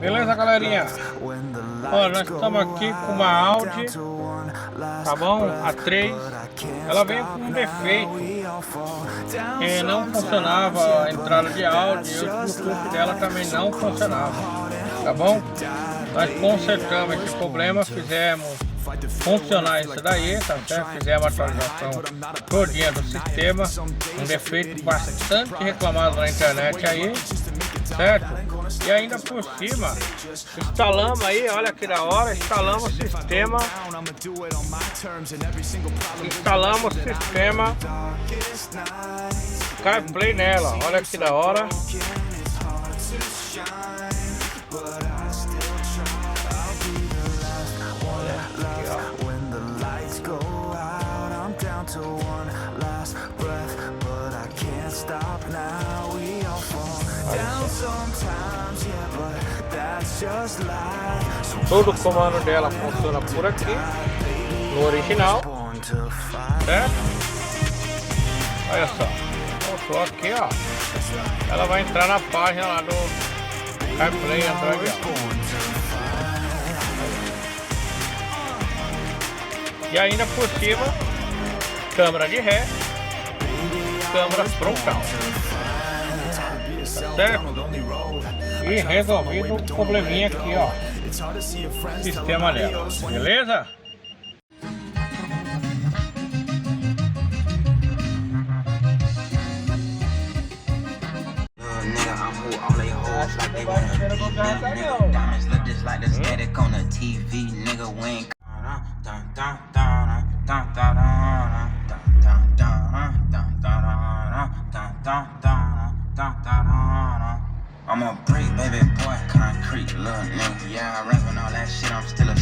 Beleza, galerinha? Ó, nós estamos aqui com uma Audi, tá bom? A 3. Ela veio com um defeito, não funcionava a entrada de áudio e o Bluetooth dela também não funcionava, tá bom? Nós consertamos esse problema, fizemos funcionar isso daí, tá certo? Fizemos a atualização todinha do sistema, um defeito bastante reclamado na internet aí, certo? E ainda por cima, instalamos aí, olha que da hora, instalamos o sistema Carplay nela, olha que da hora. Todo o comando dela funciona por aqui, no original, certo? Olha só, voltou aqui, ó. Ela vai entrar na página lá do Carplay Android. E ainda por cima, câmera de ré, câmera frontal, tá certo? E resolvido o probleminha aqui, ó, sistema dela, beleza? I'm a brick, baby boy, concrete, little nigga. Yeah, I rapping all that shit, I'm still a